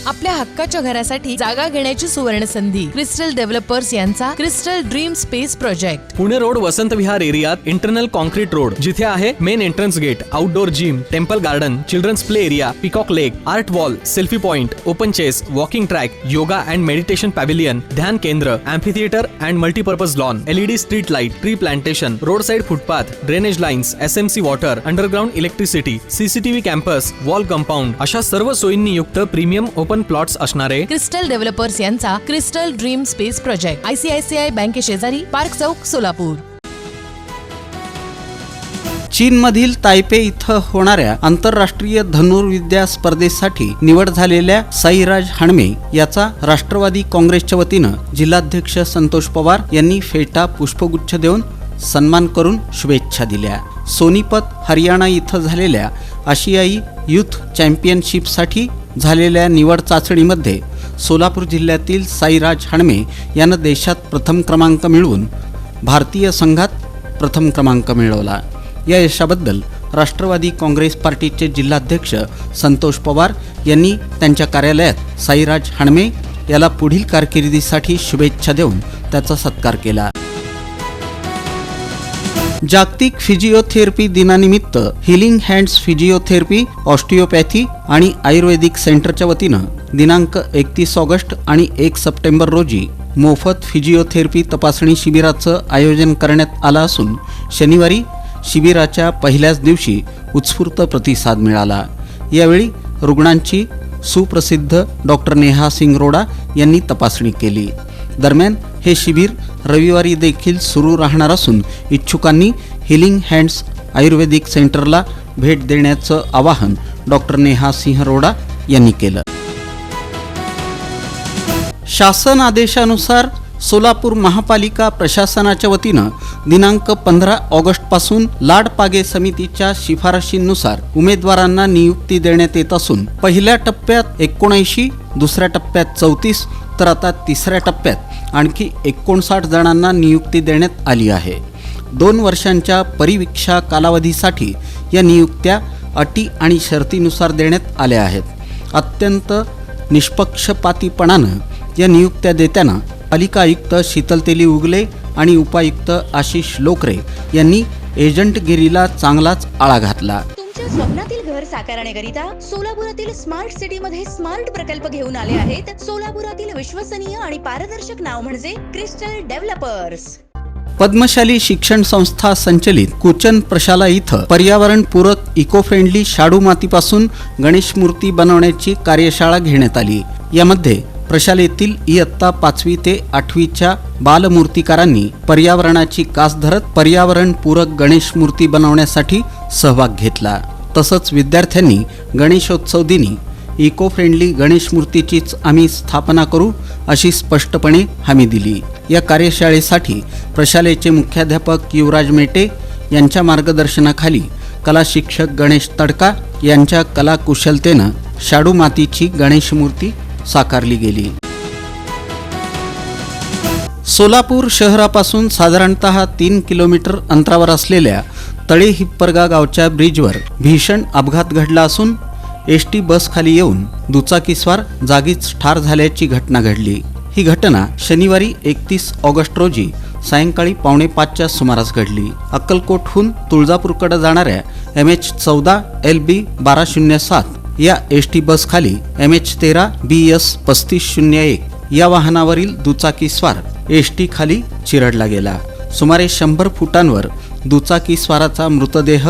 आपल्या हक्काच्या घरासाठी जागा घेण्याची सुवर्ण संधी. क्रिस्टल डेव्हलपर्स यांचा crystal dream space project. Pune road Vasant Vihar एरियात इंटरनल कॉन्क्रीट रोड, जिथे आहे main entrance gate, outdoor gym, temple garden, children's play area, peacock lake, art wall, selfie point, open chess, walking track, yoga and meditation pavilion, ध्यान केंद्र, amphitheatre and multipurpose lawn, LED street light, tree plantation, road side footpath, drainage lines, SMC water, underground electricity, CCTV campus, wall compound अशा सर्व सोयींनी युक्त premium open plots असणारे crystal developers यांचा crystal dream space project. ICICI बँके शेजारी, park चौक, सोलापूर. चीनमधील तायपे इथं होणाऱ्या आंतरराष्ट्रीय धनुर्विद्या स्पर्धेसाठी निवड झालेल्या साईराज हाणमे याचा राष्ट्रवादी काँग्रेसच्या वतीनं जिल्हाध्यक्ष संतोष पवार यांनी फेटा पुष्पगुच्छ देऊन सन्मान करून शुभेच्छा दिल्या. सोनीपत हरियाणा इथं झालेल्या आशियाई युथ चॅम्पियनशिपसाठी झालेल्या निवड चाचणीमध्ये सोलापूर जिल्ह्यातील साईराज हाणमे यानं देशात प्रथम क्रमांक मिळवून भारतीय संघात प्रथम क्रमांक मिळवला. या यशाबद्दल राष्ट्रवादी काँग्रेस पार्टीचे जिल्हाध्यक्ष संतोष पवार यांनी त्यांच्या कार्यालयात साईराज हाणमे याला पुढील कारकिर्दीसाठी शुभेच्छा देऊन त्याचा सत्कार केला. जागतिक फिजिओथेरपी दिनानिमित्त हिलिंग हँड्स फिजिओथेरपी, ऑस्टिओपॅथी आणि आयुर्वेदिक सेंटरच्या वतीनं दिनांक 31 ऑगस्ट आणि 1 सप्टेंबर रोजी मोफत फिजिओथेरपी तपासणी शिबिराचं आयोजन करण्यात आलं असून शनिवारी शिबिराच्या पहिल्याच दिवशी उत्स्फूर्त प्रतिसाद मिळाला. यावेळी रुग्णांची सुप्रसिद्ध डॉक्टर नेहा सिंगरोडा यांनी तपासणी केली. दरम्यान हे शिबिर रविवारी देखील सुरू राहणार असून इच्छुकांनी हिलिंग हँड्स आयुर्वेदिक सेंटरला भेट देण्याचं आवाहन डॉक्टर नेहा सिंहरोडा यांनी केलं. शासन आदेशानुसार सोलापूर महापालिका प्रशासनाच्या वतीनं दिनांक 15 ऑगस्टपासून लाडपागे समितीच्या शिफारशींनुसार उमेदवारांना नियुक्ती देण्यात येत असून पहिल्या टप्प्यात 79, दुसऱ्या टप्प्यात 34 तर आता तिसऱ्या टप्प्यात आणखी 59 जणांना नियुक्ती देण्यात आली आहे. 2 वर्षांच्या परिवीक्षा कालावधीसाठी या नियुक्त्या अटी आणि शर्तीनुसार देण्यात आल्या आहेत. अत्यंत निष्पक्षपातीपणानं या नियुक्त्या देताना पालिका आयुक्त शीतल तेली उगले आणि उपायुक्त आशिष लोकरे यांनी एजंटगिरीला चांगलाच आळा घातला. तुमच्या स्वप्नातील घर साकारण्याकरिता सोलापुरातील स्मार्ट सिटी मध्ये स्मार्ट प्रकल्प घेऊन आले आहेत. सोलापुरातील विश्वसनीय आणि पारदर्शक नाव म्हणजे क्रिस्टल डेव्हलपर्स. पद्मशाली शिक्षण संस्था संचलित कुचन प्रशाला इथं पर्यावरणपूरक इको फ्रेंडली शाडू मातीपासून गणेश मूर्ती बनवण्याची कार्यशाळा घेण्यात आली. यामध्ये प्रशालेतील इयत्ता 5वी ते 8वीच्या बालमूर्तिकारांनी पर्यावरणाची कास धरत पर्यावरणपूरक गणेश मूर्ती बनवण्यासाठी सहभाग घेतला. तसंच विद्यार्थ्यांनी गणेशोत्सव दिनी इको फ्रेंडली गणेश मूर्तीचीच आम्ही स्थापना करू अशी स्पष्टपणे हमी दिली. या कार्यशाळेसाठी प्रशालेचे मुख्याध्यापक युवराज मेटे यांच्या मार्गदर्शनाखाली कला शिक्षक गणेश तडका यांच्या कलाकुशलतेनं शाडू मातीची गणेश मूर्ती साकारली गेली. सोलापूर शहरापासून साधारणतः 3 किलोमीटर अंतरावर असलेल्या तळे हिप्परगा गावच्या ब्रिजवर भीषण अपघात घडला असून ST बस खाली येऊन दुचाकीस्वार जागीच ठार झाल्याची घटना घडली. ही घटना शनिवारी 31 ऑगस्ट रोजी सायंकाळी 4:45च्या सुमारास घडली. अक्कलकोटहून तुळजापूरकडे जाणाऱ्या MH14 LB 1207 या ST बस खाली MH13 BS 3501 या वाहनावरील दुचाकीस्वार ST खाली चिरडला गेला. सुमारे 100 फुटांवर दुचाकीस्वाराचा मृतदेह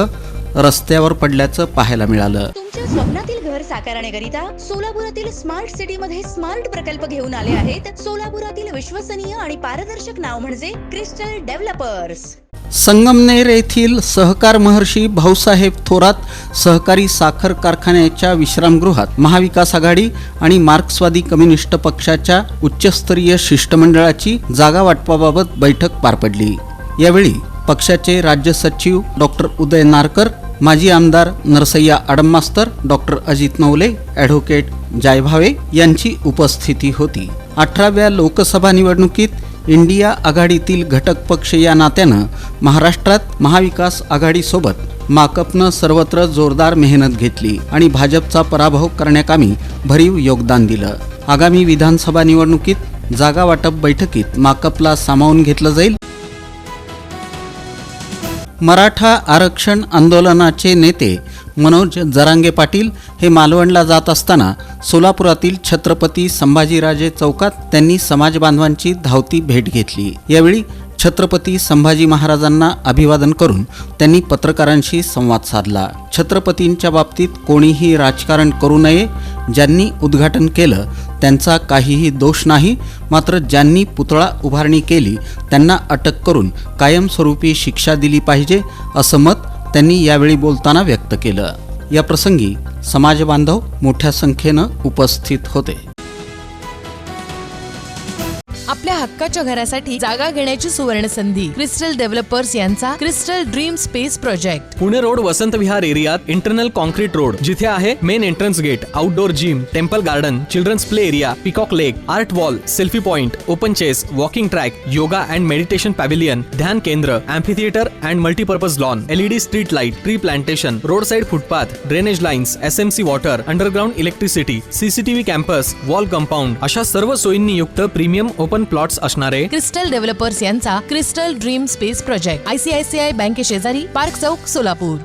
रस्त्यावर पडल्याचं पाहायला मिळालं. तुमच्या स्वप्नातील घर साकारण्याकरिता सोलापुरातील स्मार्ट सिटी मध्ये स्मार्ट प्रकल्प घेऊन आले आहेत. सोलापुरातील विश्वसनीय आणि पारदर्शक नाव म्हणजे क्रिस्टल डेव्हलपर्स. संगमनेर येथील सहकार महर्षी भाऊसाहेब थोरात सहकारी साखर कारखान्याच्या विश्रामगृहात महाविकास आघाडी आणि मार्क्सवादी कम्युनिस्ट पक्षाच्या उच्चस्तरीय शिष्टमंडळाची जागा वाटपाबाबत बैठक पार पडली. यावेळी पक्षाचे राज्य सचिव डॉक्टर उदय नारकर, माजी आमदार नरसय्या आडममास्तर, डॉक्टर अजित नवले, ॲडव्होकेट जायभावे यांची उपस्थिती होती. 18व्या लोकसभा निवडणुकीत इंडिया आघाडीतील घटक पक्ष या नात्यानं महाराष्ट्रात महाविकास आघाडीसोबत माकपनं सर्वत्र जोरदार मेहनत घेतली आणि भाजपचा पराभव करण्याकामी भरीव योगदान दिलं. आगामी विधानसभा निवडणुकीत जागा वाटप बैठकीत माकपला सामावून घेतलं जाईल. मराठा आरक्षण आंदोलनाचे नेते मनोज जरांगे पाटील हे मालवणला जात असताना सोलापुरातील छत्रपती संभाजीराजे चौकात त्यांनी समाज बांधवांची धावती भेट घेतली. यावेळी छत्रपती संभाजी महाराजांना अभिवादन करून त्यांनी पत्रकारांशी संवाद साधला. छत्रपतींच्या बाबतीत कोणीही राजकारण करू नये. ज्यांनी उद्घाटन केलं त्यांचा काहीही दोष नाही. मात्र ज्यांनी पुतळा उभारणी केली त्यांना अटक करून कायमस्वरूपी शिक्षा दिली पाहिजे असं मत त्यांनी यावेळी बोलताना व्यक्त केलं. या प्रसंगी समाज बांधव मोठ्या संख्येनं उपस्थित होते. आपल्या हक्काच्या घरासाठी जागा घेण्याची सुवर्ण संधी क्रिस्टल डेव्हलपर्स यांचा crystal dream space project. Pune road Vasant Vihar एरियात इंटरनल कॉन्क्रीट रोड, जिथे आहे main entrance gate, outdoor gym, temple garden, children's play area, peacock lake, art wall, selfie point, open chess, walking track, yoga and meditation pavilion, ध्यान केंद्र, amphitheatre and multipurpose lawn, LED street light, tree plantation, road side footpath, drainage lines, SMC water, underground electricity, CCTV campus, wall compound अशा सर्व सोयींनी युक्त premium open plots असणारे crystal developers यांचा crystal dream space project ICICI बँके शेजारी, park चौक, सोलापूर.